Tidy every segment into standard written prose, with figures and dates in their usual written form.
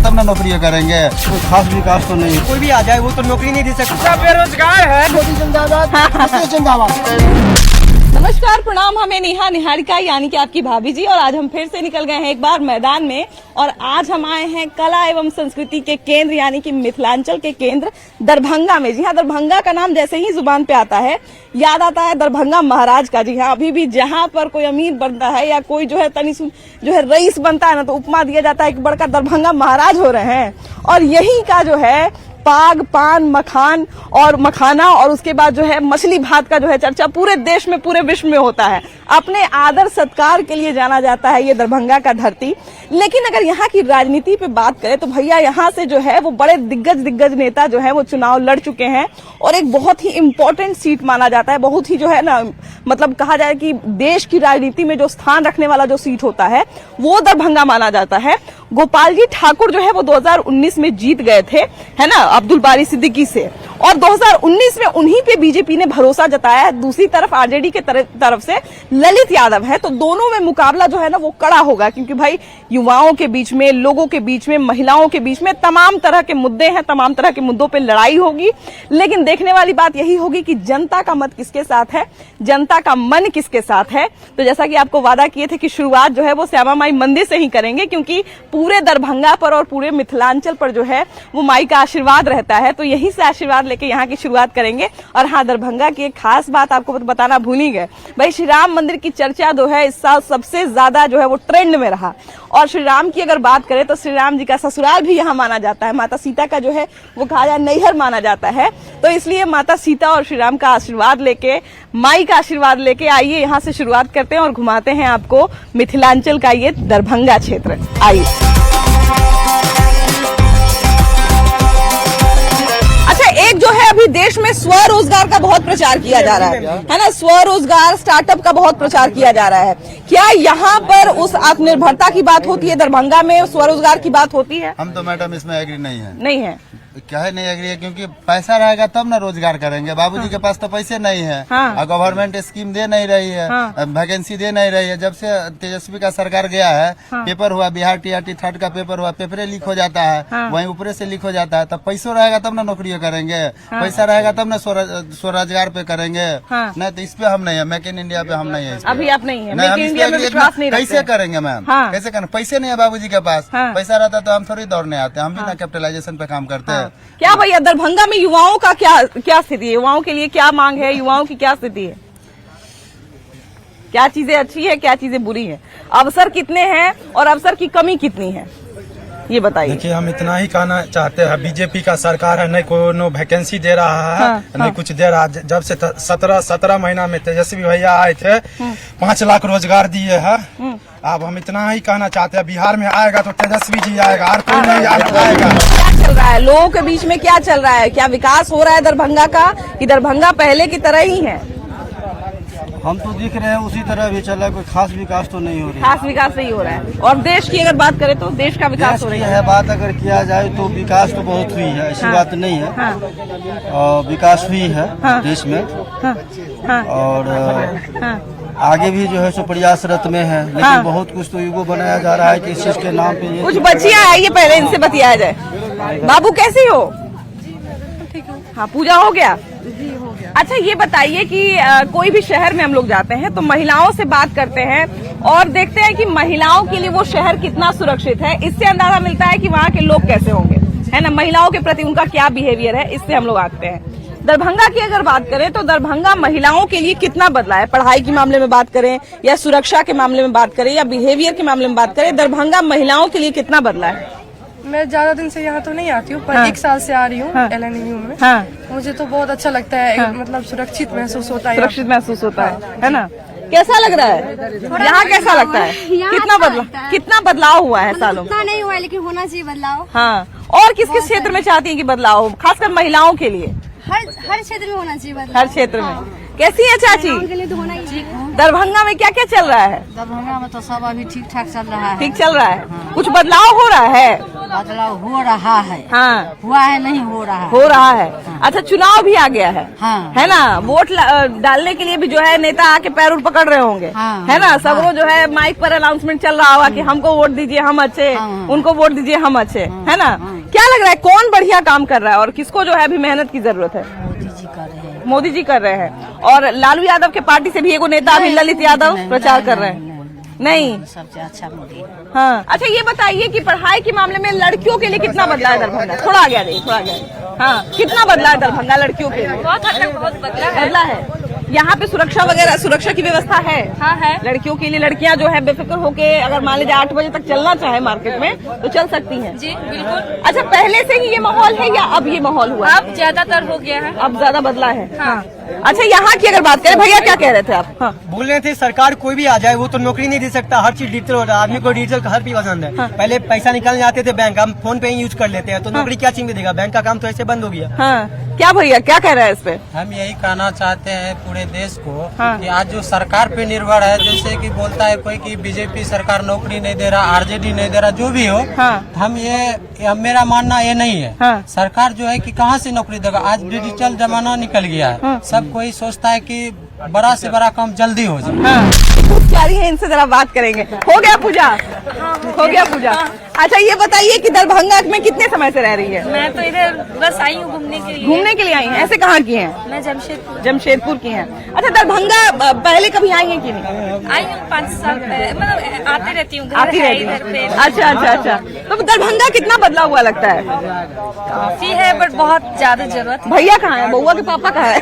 तब ना नौकरी करेंगे। कोई खास विकास तो नहीं, कोई भी आ जाए वो तो नौकरी नहीं दे सकता, बेरोजगार है। मोदी जिंदाबाद, जिंदाबाद। नमस्कार, प्रणाम। हमें नेहा निहारिका यानी कि आपकी भाभी जी, और आज हम फिर से निकल गए हैं एक बार मैदान में, और आज हम आए हैं कला एवं संस्कृति के केंद्र यानी कि मिथिलांचल के केंद्र दरभंगा में। जी हाँ, दरभंगा का नाम जैसे ही जुबान पे आता है याद आता है दरभंगा महाराज का। जी हाँ, अभी भी जहाँ पर कोई अमीर बनता है या कोई जो है जो है रईस बनता है ना, तो उपमा दिया जाता है कि बड़का दरभंगा महाराज हो रहे हैं। और यही का जो है पाग, पान, मखान और मखाना और उसके बाद जो है मछली भात का जो है चर्चा पूरे देश में, पूरे विश्व में होता है। अपने आदर सत्कार के लिए जाना जाता है ये दरभंगा का धरती। लेकिन अगर यहाँ की राजनीति पे बात करें तो भैया यहाँ से जो है वो बड़े दिग्गज नेता जो है वो चुनाव लड़ चुके हैं, और एक बहुत ही इंपॉर्टेंट सीट माना जाता है, बहुत ही जो है ना, मतलब कहा जाए कि देश की राजनीति में जो स्थान रखने वाला जो सीट होता है वो दरभंगा माना जाता है। गोपाल जी ठाकुर जो है वो 2019 में जीत गए थे, है ना, अब्दुल बारी सिद्दीकी से, और 2019 में उन्हीं पे बीजेपी ने भरोसा जताया है। दूसरी तरफ आरजेडी के तरफ से ललित यादव है, तो दोनों में मुकाबला जो है ना वो कड़ा होगा, क्योंकि भाई युवाओं के बीच में, लोगों के बीच में, महिलाओं के बीच में तमाम तरह के मुद्दे हैं, तमाम तरह के मुद्दों पे लड़ाई होगी। लेकिन देखने वाली बात यही होगी कि जनता का मत किसके साथ है, जनता का मन किसके साथ है। तो जैसा कि आपको वादा किए थे कि शुरुआत जो है वो श्यामा माई मंदिर से ही करेंगे, क्योंकि पूरे दरभंगा पर और पूरे मिथिलांचल पर जो है वो माई का आशीर्वाद रहता है, तो यही से आशीर्वाद लेके यहाँ की शुरुआत करेंगे। और हाँ, दरभंगा की एक खास बात आपको बताना भूल ही गए, भाई श्री राम मंदिर की चर्चा जो है इस साल सबसे ज्यादा जो है वो ट्रेंड में रहा। और श्री राम की अगर बात करें तो श्री राम जी का ससुराल भी यहाँ माना जाता है, माता सीता का जो है वो कहा जाए नैहर माना जाता है। तो इसलिए माता सीता और श्री राम का आशीर्वाद लेके, माई का आशीर्वाद लेके आइए यहाँ से शुरुआत करते हैं और घुमाते हैं आपको मिथिलांचल का ये दरभंगा क्षेत्र। आइए। एक जो है अभी देश में स्वरोजगार का बहुत प्रचार किया जा रहा है ना, स्वरोजगार स्टार्टअप का बहुत प्रचार किया जा रहा है। क्या यहाँ पर उस आत्मनिर्भरता की बात होती है, दरभंगा में स्वरोजगार की बात होती है? हम तो मैडम इसमें एग्री नहीं है। क्या है नहीं एग्री है, क्योंकि पैसा रहेगा तब ना रोजगार करेंगे। बाबूजी के पास तो पैसे नहीं है, और गवर्नमेंट स्कीम दे नहीं रही है, वैकेंसी दे नहीं रही है। जब से तेजस्वी का सरकार गया है, पेपर हुआ, बिहार टीआरटी 3rd का पेपर हुआ, पेपरे लीक हो जाता है, वहीं ऊपरे से लीक हो जाता है। तब पैसों रहेगा तब ना नौकरी करेंगे, पैसा रहेगा तब ना स्वरोजगार पे करेंगे। नहीं तो इस पे हम नहीं है, मेक इन इंडिया पे हम नहीं है। अभी आप नहीं है, मेक इन इंडिया में विश्वास नहीं रखते। कैसे करेंगे मैम, कैसे करेंगे? पैसे नहीं है बाबूजी के पास, पैसा रहता तो हम थोड़ी दौड़ने आते, हम भी ना कैपिटलाइजेशन पे काम करते हैं। क्या भैया दरभंगा में युवाओं का क्या स्थिति है, युवाओं के लिए क्या मांग है, युवाओं की क्या स्थिति है, क्या चीजें अच्छी है, क्या चीजें बुरी है, अवसर कितने हैं और अवसर की कमी कितनी है, ये बताइए। देखिए, हम इतना ही कहना चाहते हैं, बीजेपी का सरकार है, नहीं कोई वैकेंसी दे रहा है, नहीं कुछ दे रहा है। जब से 17 महीना में तेजस्वी भैया आए थे, 5 लाख रोजगार दिए हैं। अब हम इतना ही कहना चाहते हैं, बिहार में आएगा तो तेजस्वी जी आएगा, और कोई नहीं आएगा। क्या चल रहा है लोगों के बीच में, क्या चल रहा है, क्या विकास हो रहा है दरभंगा का, कि दरभंगा पहले की तरह ही है? हम तो दिख रहे हैं उसी तरह भी चल रहा है, कोई खास विकास तो नहीं हो रही है। खास विकास नहीं हो रहा है। और देश की अगर बात करें तो देश का विकास हो रही है। बात अगर किया जाए तो विकास तो बहुत हुई है, ऐसी बात नहीं है। और विकास हुई है देश में, और आगे भी जो है सो प्रयासरत में है, लेकिन बहुत कुछ तो युगो बनाया जा रहा है कि इस चीज के नाम पे। कुछ बच्चियां आइए, पहले इनसे बतियाया जाए। बाबू कैसी हो? हाँ, पूजा हो गया? अच्छा, ये बताइए कि कोई भी शहर में हम लोग जाते हैं तो महिलाओं से बात करते हैं और देखते हैं कि महिलाओं के लिए वो शहर कितना सुरक्षित है। इससे अंदाजा मिलता है कि वहाँ के लोग कैसे होंगे, है ना, महिलाओं के प्रति उनका क्या बिहेवियर है, इससे हम लोग आते हैं। दरभंगा की अगर बात करें तो दरभंगा महिलाओं के लिए कितना बदला है, पढ़ाई के मामले में बात करें या सुरक्षा के मामले में बात करें या बिहेवियर के मामले में बात करें, दरभंगा महिलाओं के लिए कितना बदला है? मैं ज्यादा दिन से यहाँ तो नहीं आती हूँ, पर 1 साल से आ रही हूँ LNU में। मुझे तो बहुत अच्छा लगता है, मतलब सुरक्षित महसूस होता है। सुरक्षित महसूस होता है ना? कैसा लग रहा है यहाँ, कैसा लगता है? कितना बदलाव हुआ है सालों? उतना नहीं हुआ है, लेकिन होना चाहिए बदलाव। हाँ, और किस किस क्षेत्र में चाहती हैं कि बदलाव हो, खासकर महिलाओं के लिए? हर क्षेत्र में होना चाहिए बदलाव। हर क्षेत्र में। कैसी है चाची? के लिए तो होना ही। दरभंगा में क्या क्या चल रहा है? दरभंगा में तो सब अभी ठीक ठाक चल रहा है। ठीक चल रहा है। कुछ बदलाव हो रहा है? बदलाव हो रहा है। हाँ, हुआ है नहीं हो रहा है। हो रहा है। अच्छा, चुनाव भी आ गया है। हाँ। है ना, वोट डालने के लिए भी जो है नेता आके पैर उर पकड़ रहे होंगे। हाँ। है ना, सब वो जो है माइक पर अनाउंसमेंट चल रहा होगा कि हमको वोट दीजिए हम अच्छे, उनको वोट दीजिए हम अच्छे। है ना, क्या लग रहा है कौन बढ़िया काम कर रहा है और किसको जो है अभी मेहनत की जरूरत है? मोदी जी कर रहे हैं। और लालू यादव के पार्टी से भी एगो नेता अभी ललित यादव प्रचार कर रहे हैं। नहीं, सबसे अच्छा मोदी है। हाँ। अच्छा, ये बताइए कि पढ़ाई के मामले में लड़कियों के लिए कितना बदला है दरभंगा? थोड़ा आगे आ जाइए, थोड़ा आगे आ जाइए। हाँ, कितना बदला है दरभंगा लड़कियों के लिए? बहुत हद तक बहुत बदला है। यहाँ पे सुरक्षा वगैरह, सुरक्षा की व्यवस्था है? हाँ है। लड़कियों के लिए लड़कियाँ जो है बेफिक्र होके अगर मान लीजिए 8 बजे तक चलना चाहे मार्केट में तो चल सकती हैं? जी बिल्कुल। अच्छा, पहले से ही ये माहौल है या अब ये माहौल हुआ? अब ज्यादातर हो गया है। अब ज्यादा बदला है। हाँ। अच्छा, यहाँ की अगर बात करें, भैया क्या कह रहे थे आप? हाँ। बोल रहे थे सरकार कोई भी आ जाए वो तो नौकरी नहीं दे सकता, हर चीज डिजिटल हो रहा है, आदमी को डिजिटल हर चीज पसंद है। पहले पैसा निकालने जाते थे बैंक, हम फोन पे ही यूज कर लेते हैं, तो नौकरी क्या चीज में देगा? बैंक का काम तो ऐसे बंद हो गया। हाँ, क्या भैया क्या कह रहे हैं इस पे? हम यही कहना चाहते हैं पूरे देश को हाँ। कि आज जो सरकार पे निर्भर है, जैसे कि बोलता है कोई कि बीजेपी सरकार नौकरी नहीं दे रहा, आरजेडी नहीं दे रहा, जो भी हो, हाँ। हम मेरा मानना ये नहीं है। हाँ। सरकार जो है कि कहाँ से नौकरी देगा? आज डिजिटल जमाना निकल गया है। हाँ। सब कोई सोचता है कि बड़ा से बड़ा काम जल्दी हो जाए। हाँ। पुजारी है, इनसे जरा बात करेंगे। हो गया पूजा? हो गया पूजा। अच्छा, ये बताइए कि दरभंगा में कितने समय से रह रही है? मैं तो इधर बस आई हूँ घूमने के लिए। घूमने के लिए आई हैं? ऐसे कहाँ की हैं? मैं जमशेदपुर। जमशेदपुर की हैं। अच्छा, दरभंगा पहले कभी आई हैं कि नहीं? आई हूँ 5 साल पहले, मतलब आती रहती हूँ, आती रहती इधर पे। हैं। अच्छा अच्छा अच्छा। तो दरभंगा कितना बदला हुआ लगता है? काफी है बट बहुत ज्यादा जरूरत है। भैया कहाँ है? बउआ के पापा कहाँ है?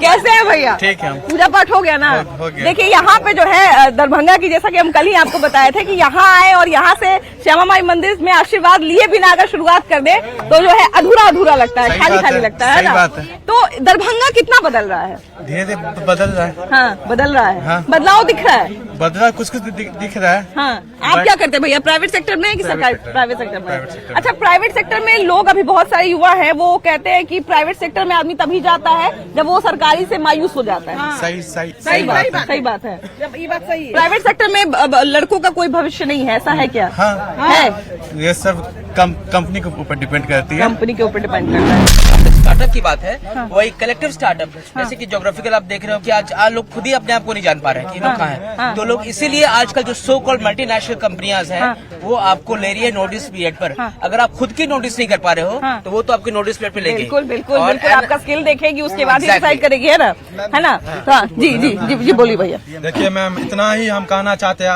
कैसे है भैया? ठीक है। पूजा पाठ हो गया ना? हो गया। देखिए, यहाँ पे जो है दरभंगा की, जैसा कि हम कल ही आपको बताए थे कि यहाँ आए और यहाँ से श्यामा माई मंदिर में आशीर्वाद लिए बिना अगर शुरुआत कर दे तो जो है अधूरा अधूरा लगता है, खाली खाली लगता है ना? तो दरभंगा कितना बदल रहा है? धीरे धीरे बदल रहा है। हाँ, बदल रहा है। हाँ। बदलाव दिख रहा है? बदला कुछ कुछ दिख रहा है। हाँ। आप क्या करते हैं भैया, प्राइवेट सेक्टर में कि सरकारी? प्राइवेट सेक्टर में। अच्छा, प्राइवेट सेक्टर में लोग, अभी बहुत सारे युवा हैं वो कहते हैं कि प्राइवेट सेक्टर में आदमी तभी जाता है जब वो सरकारी से मायूस हो जाता है। सही बात है। सही बात है। ये बात सही है। प्राइवेट सेक्टर में लड़कों का कोई भविष्य नहीं है, ऐसा है क्या? हाँ। है। ये सब कंपनी के ऊपर डिपेंड करती है। कंपनी के ऊपर डिपेंड करता है। स्टार्टअप की बात है, वही कलेक्टिव स्टार्टअप। जैसे कि ज्योग्राफिकल आप देख रहे हो कि आज लोग खुद ही अपने आप को नहीं जान पा रहे हैं कि लोग कहाँ हैं। तो लोग इसीलिए आजकल जो सो कॉल्ड मल्टीनेशनल कंपनियां हैं वो आपको ले रही है नोटिस पीरियड पर। अगर आप खुद की नोटिस नहीं कर पा रहे हो तो वो तो आपकी नोटिस पीरियड पे लेगी। बिल्कुल बिल्कुल बिल्कुल, आपका स्किल देखेगी, उसके बाद ही डिसाइड करेगी, है ना? है ना? हाँ, जी जी जी जी, बोलिए भैया। देखिए मैम, इतना ही हम कहना चाहते हैं।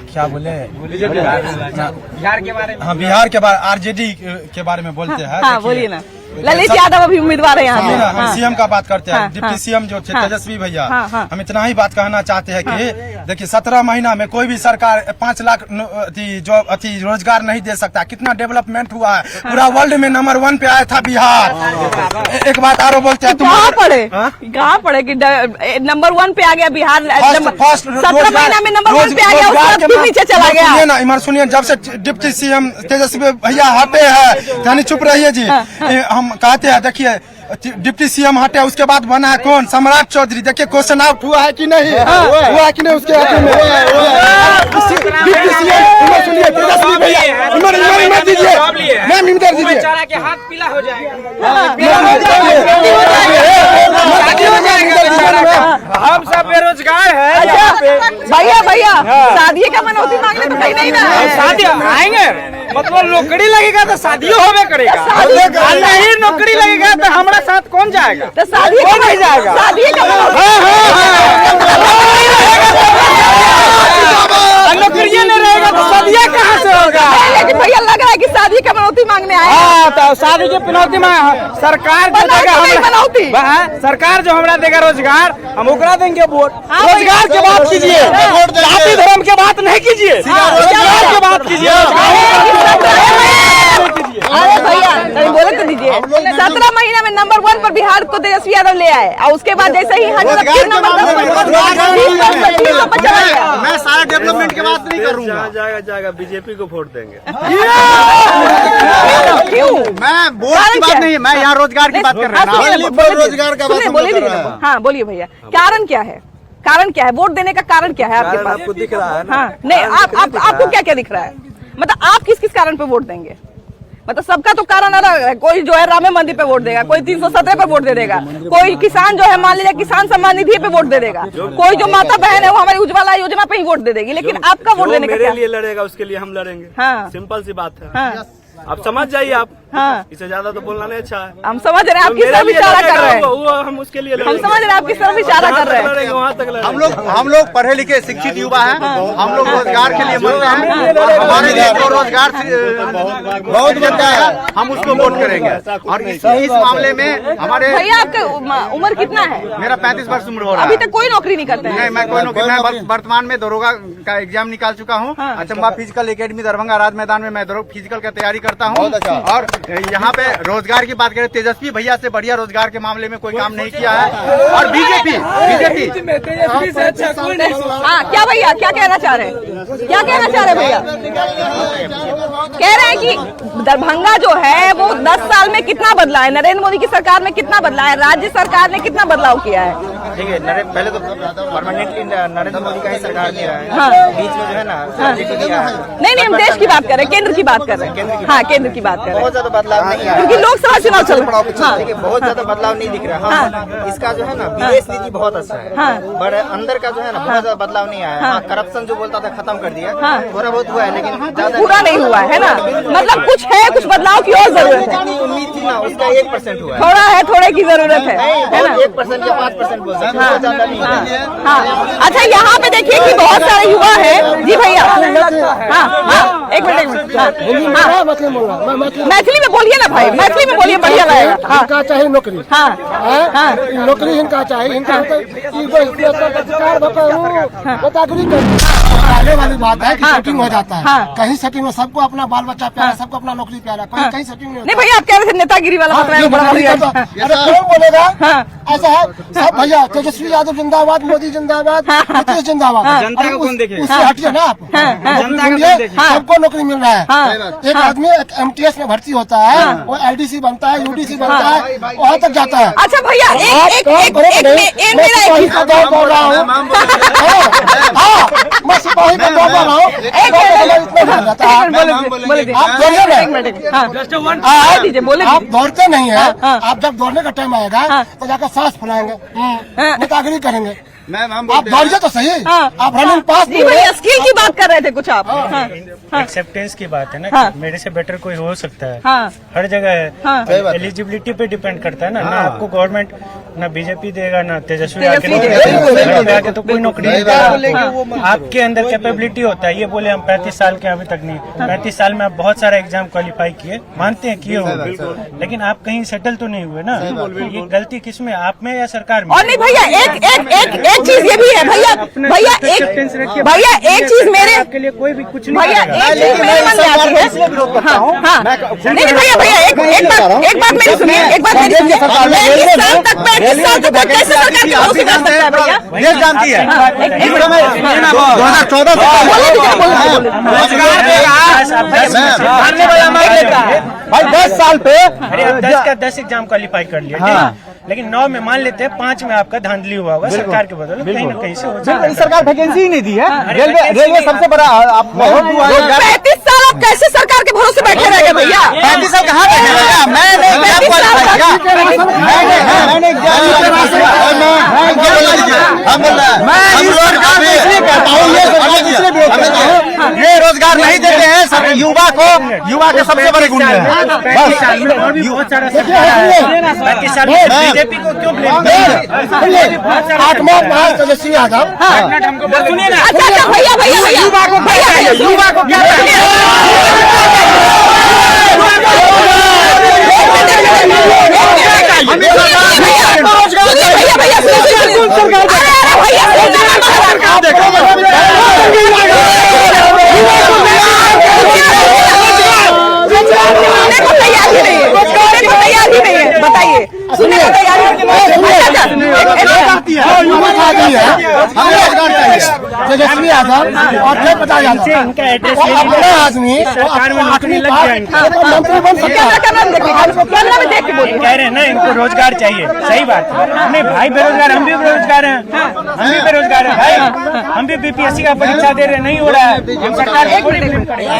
क्या बोले, बिहार के बारे में? हाँ, बिहार के बारे, आरजेडी के बारे में बोलते हैं। हाँ, बोलिए ना। ललित यादव अभी उम्मीदवार है यहाँ सुनिए ना, पे। हम सीएम का बात करते हैं। हाँ, डिप्टी हाँ, सीएम जो थे हाँ, तेजस्वी भैया, हाँ, हम इतना ही बात कहना चाहते हैं कि देखिए 17 महीना में कोई भी सरकार 5 लाख रोजगार नहीं दे सकता। कितना डेवलपमेंट हुआ है, पूरा वर्ल्ड में नंबर 1 पे आया था बिहार। एक बात आरो बोलते हैं, कहाँ पड़े कि नंबर 1 पे आ गया बिहार? 17 महीना में नंबर 1 पे आ गया, उसके बाद क्यों नीचे चला गया? सुनिए ना, इमर सुनिए, जब से डिप्टी सीएम तेजस्वी भैया हटे हैं, यानी चुप रहिए जी। हम कहते हैं, देखिए डिप्टी सीएम हटे, उसके बाद बना है कौन? सम्राट चौधरी। देखिए क्वेश्चन आउट हुआ है कि नहीं? हुआ है कि नहीं उसके हाथ में? डिप्टी सीएम सुनिए, तेजस्वी भैया इमर दीजिए, मैम इधर दीजिए। के हाथ पीला हो जाएगा। हम सब बेरोजगार है। अच्छा भैया, शादी का मनौती मांगने तो कहीं नहीं ना? शादी आएंगे, मतलब नौकरी लगेगा तो शादियों होवे करेगा। नहीं नौकरी लगेगा तो हमारा साथ कौन जाएगा? तो शादी कौन नहीं जाएगा? शादी का नौकरी नहीं रहेगा तो शादियाँ कहाँ से होगा? लेकिन भैया लग रहा है कि शादी का मनौती मांगने आए। हाँ, तो शादी के पिनौती में सरकार जो देगा मनौती, सरकार जो हमरा देगा रोजगार, हम ओकरा देंगे वोट। हाँ, रोजगार की बात कीजिए, जाति धर्म की बात नहीं कीजिए, रोजगार की बात कीजिए। अरे भैया कहीं बोले तो दीजिए। 17 महीना में नंबर 1 पर बिहार को तेजस्वी यादव ले आए और उसके बाद जैसे ही नंबर 10 पर चला गया। मैं सारा डेवलपमेंट की बात नहीं करूँगा। जाएगा बीजेपी को वोट देंगे। क्यों? मैं वोट की बात नहीं, मैं यहाँ रोजगार की बात कर रहा हूँ। रोजगार का बात बोलिए भैया, कारण क्या है? कारण क्या है? वोट देने का कारण क्या है आपके पास? आपको दिख रहा है ना? हाँ, नहीं आपको क्या क्या दिख रहा है? मतलब आप किस किस कारण पे वोट देंगे? मतलब सबका तो कारण अलग है। कोई जो है राम मंदिर पे वोट देगा, कोई 317 पे वोट दे देगा, कोई किसान जो है मान लीजिए किसान सम्मान निधि पे वोट दे देगा, कोई जो माता बहन है वो हमारी उज्ज्वला योजना पे ही वोट दे देगी। लेकिन आपका वोट देने का मेरे क्या? लिए लड़ेगा उसके लिए हम लड़ेंगे। हाँ। सिंपल सी बात है। हाँ। आप समझ जाइए आप। हाँ। इससे ज्यादा तो बोलना नहीं अच्छा है। हम समझ रहे हैं आप किस मेरे तरफ लिए इशारा कर लड़ेगा, रहे हैं। वो हम उसके लिए हम लड़ेंगे। समझ रहे हैं आप किस तरफ इशारा कर रहे हैं। लड़ेंगे वहाँ तक लड़ेंगे। हम लोग पढ़े लिखे शिक्षित युवा हैं। हम लोग रोजगार के लिए बोलते हैं। हमारे लिए तो रोजगार बहुत बनता है, हम उसको वोट करेंगे। और इस मामले में हमारे भैया आपका उम्र कितना है? मेरा 35 वर्ष उम्र हो रहा है। अभी तक कोई नौकरी नहीं करते हैं? नहीं, मैं कोई नौकरी, मैं वर्तमान में दरोगा का एग्जाम निकाल चुका हूँ। अचंबा फिजिकल एकेडमी दरभंगा राज मैदान में मैं फिजिकल का तैयारी करता हूँ। और यहाँ पे रोजगार की बात करें, तेजस्वी भैया से बढ़िया रोजगार के मामले में कोई काम नहीं किया है। और बीजेपी हाँ, क्या भैया क्या कहना चाह रहे हैं? क्या कहना चाह रहे हैं भैया? कह रहे हैं कि दरभंगा जो है वो 10 साल में कितना बदला है, नरेंद्र मोदी की सरकार में कितना बदला है, राज्य सरकार ने कितना बदलाव किया है? देखिए, पहले तो परमानेंटली नरेंद्र मोदी का ही सरकार दिया है। हाँ। बीच में जो है ना दिया है। नहीं हम देश की बात कर रहे हैं, केंद्र की बात कर रहे हैं। हाँ, केंद्र की बात कर रहे बहुत ज्यादा बदलाव नहीं है, क्योंकि लोकसभा चुनाव चल रहा है। देखिए बहुत ज्यादा बदलाव नहीं दिख रहा है। हाँ। इसका जो है ना विदेश नीति बहुत अच्छा है। हाँ। पर अंदर का जो है ना बहुत ज्यादा बदलाव नहीं आया। हाँ। करप्शन जो बोलता था खत्म कर दिया। हाँ। थोड़ा बहुत हुआ है लेकिन ज्यादा पूरा नहीं हुआ है ना, मतलब कुछ है, कुछ बदलाव की और जरूरत है। जितनी उम्मीद थी ना उसका 1% हुआ है। थोड़ा है, थोड़े की जरूरत है ना? 1% या 5% बोल सकते हैं, ज्यादा नहीं। हाँ। अच्छा, यहाँ पे देखिए कि बहुत सारे युवा हैं। जी भैया, हाँ, एक मिनट। हाँ, मैथिली में बोलिए ना भाई, मैथिली में बोलिए, बढ़िया लगेगा। हाँ, चाहिए नौकरी। हाँ, हाँ, नौकरी इनका चाहिए। इनका आने वाली बात है कि सेटिंग हो जाता है। कहीं सेटिंग में सबको अपना बाल बच्चा प्यारा, सबको अपना नौकरी प्यारा, कहीं सेटिंग नहीं भैया आप कह रहे थे नेतागिरी वाला मतलब बड़ा बढ़िया। अरे कौन बोलेगा? ऐसा है सब भैया, तेजस्वी यादव जिंदाबाद, मोदी जिंदाबाद, नीतीश जिंदाबाद। जनता को कौन देखेगा? उससे हटिए ना आप। सबको नौकरी मिल रहा है। एक आदमी MTS में भर्ती होता है, वो LDC बनता है, UDC बनता है, वहाँ तक जाता है। अच्छा भैया मैं सिपाही का दौड़ रहा हूँ, आप दौड़ते नहीं है। आप जब दौड़ने का टाइम आएगा तो जाकर सांस फुलाएंगे, नेतागिरी करेंगे। आप दौड़िए तो सही। आप रनिंग पास नहीं भैया, स्किल की बात कर रहे थे कुछ आप। एक्सेप्टेंस की बात है ना कि मेरे से बेटर कोई हो सकता है। हर जगह है, एलिजिबिलिटी पे डिपेंड करता है ना। ना आपको गवर्नमेंट ना बीजेपी देगा ना तेजस्वी आके तो कोई नौकरी नहीं देगा। आपके अंदर कैपेबिलिटी होता है। ये बोले हम 35 साल के अभी तक नहीं, 35 साल में आप बहुत सारा एग्जाम क्वालिफाई किए, मानते हैं किए होंगे, लेकिन आप कहीं सेटल तो नहीं हुए ना। ये गलती किसमें, आप में या सरकार में? और नहीं भैया, एक चीज ये भी है भैया, एक चीज मेरे आपके लिए कोई भी कुछ नहीं भैया, एक चीज मेरे मन में आती है। नहीं भैया, एक बात मेरी सुनिए, एक बात मेरी सुनिए। 21 साल तक कैसे सरकार की भरोसे कर सकता है भैया? देश जानती है 2014 भाई 10 साल पे 10 का 10 एग्जाम क्वालिफाई कर लिया, लेकिन 9 में मान लेते हैं 5 में आपका धांधली हुआ होगा सरकार के बदले, कहीं ना कहीं से हो जाएगा। सरकार वैकेंसी ही नहीं दी है। रेलवे सबसे बड़ा 35 साल आप कैसे सरकार के भरोसे बैठे रह गए भैया? 35 साल कहाँ बैठे रहेगा? ये रोजगार नहीं देते हैं सब युवा को, युवा के सबसे बड़े गुंडे हैं। बीजेपी को क्यों ब्लेम करें? आत्मा तेजस्वी यादव। अच्छा भैया युवा को क्या बताइए, सुनने को तैयार तेजस्वी यादव और जयप्रकाश यादव, इनका एड्रेस वो अपना आदमी सरकार में नौकरी लग गया इनका। मंत्री बन सकता है। कह रहे हैं ना इनको रोजगार चाहिए, सही बात है। नहीं भाई बेरोजगार, हम भी बेरोजगार हैं, हम भी बेरोजगार हैं भाई, हम भी बीपीएससी का परीक्षा दे रहे, नहीं हो रहा है। हम सरकार को थोड़ी डिपेंड करेंगे।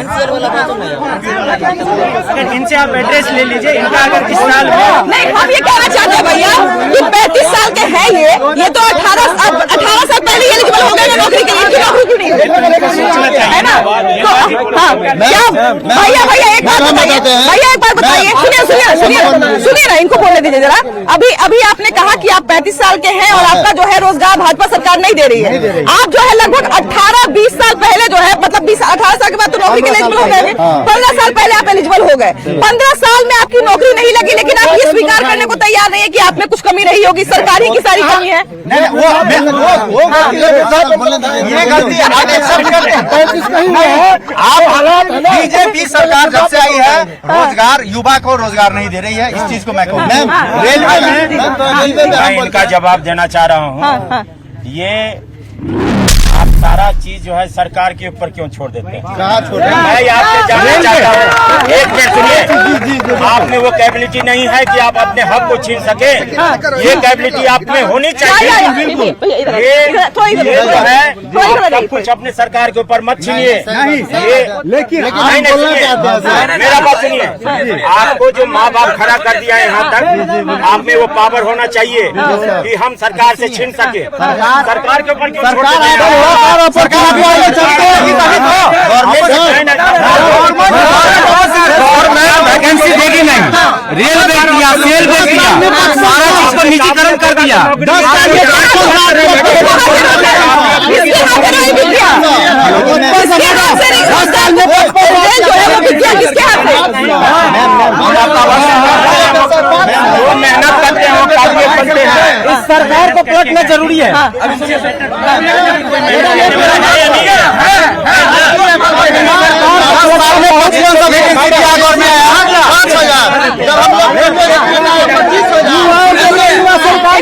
इनसे आप एड्रेस ले लीजिए, इनका अगर इस साल नहीं, हम ये कहना चाहते हैं भैया कि 35 साल के हैं ये तो 18 साल पहले एलिजिबल हो गए नौकरी के लिए, इनकी नौकरी क्यों नहीं है ना? तो भैया एक बात बताइए, सुनिए ना, इनको बोलने दीजिए जरा। अभी आपने कहा कि आप 35 साल के हैं और आपका जो है रोजगार भाजपा सरकार नहीं दे रही है। आप जो है लगभग 18-20 साल पहले जो है, मतलब 18 साल के बाद तो नौकरी के लिए एलिजिबल हो गए, 15 साल पहले आप एलिजिबल हो गए। 15 साल में आपकी नौकरी नहीं लगी, लेकिन आप ये स्वीकार करने को तैयार नहीं है कि आप में कुछ कमी रही होगी, सरकार ही की सारी कमी है। ये गलती आप एक्सेप्ट करते हैं। आप बीजेपी सरकार जब से आई है रोजगार, युवा को रोजगार नहीं दे रही है, इस चीज को मैं कहूँ। रेलवे में इनका जवाब देना चाह रहा हूँ। ये आप सारा चीज जो है सरकार के ऊपर क्यों छोड़ देते हैं? मैं आपसे जानना चाहता हूँ, एक मिनट सुनिए, आप में वो कैपेबिलिटी नहीं है कि आप अपने हक को छीन सके। ये कैपेबिलिटी आप में होनी चाहिए। ये जो है सब कुछ अपने सरकार के ऊपर मत छीनिए। लेकिन मेरा बात सुनिए, आपको जो माँ बाप खड़ा कर दिया है यहाँ तक, आप में वो पावर होना चाहिए कि हम सरकार से छीन सके। सरकार के ऊपर क्यों छोड़ देते हैं? गवर्नमेंट वैकेंसी देगी नहीं, रेलवे किया, रेलवे किया, सारा चीज को निजीकरण कर दिया। वो मेहनत करते हैं, वो काबिलियत बनते हैं। इस सरकार को पलटना जरूरी है।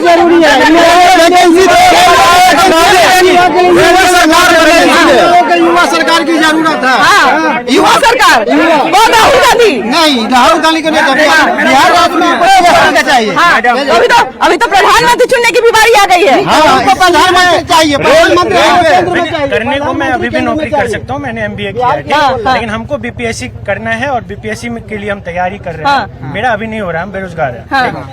जरूरी है युवा सरकार की जरूरत है। युवा सरकार कौन? राहुल गांधी नहीं, राहुल गांधी को नहीं, बिहार राज्य में चाहिए। अभी तो प्रधानमंत्री चुनने की भी बारी आ गई है। हमको प्रधानमंत्री चाहिए, प्रधानमंत्री करने को मैं अभी भी नौकरी कर सकता हूँ, मैंने MBA किया है, लेकिन हमको BPSC करना है और BPSC के लिए हम तैयारी कर रहे हैं। मेरा अभी नहीं हो रहा, हम बेरोजगार हैं।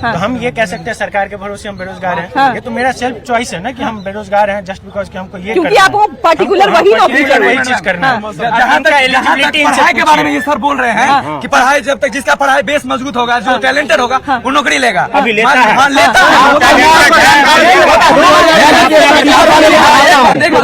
तो हम ये कह सकते हैं सरकार के भरोसे हम बेरोजगार हैं। ये तो मेरा सेल्फ चॉइस है ना कि हम बेरोजगार हैं, जस्ट बिकॉज कि हमको ये क्योंकि आपको पर्टिकुलर वही नौकरी वही चीज करना है। जहाँ तक एलिजिबिलिटी पढ़ाई के बारे में ये सर बोल रहे हैं कि पढ़ाई जब तक जिसका पढ़ाई बेस मजबूत होगा, जो टैलेंटेड होगा, वो नौकरी लेगा। अभी लेता है। हाँ, लेता है। देखो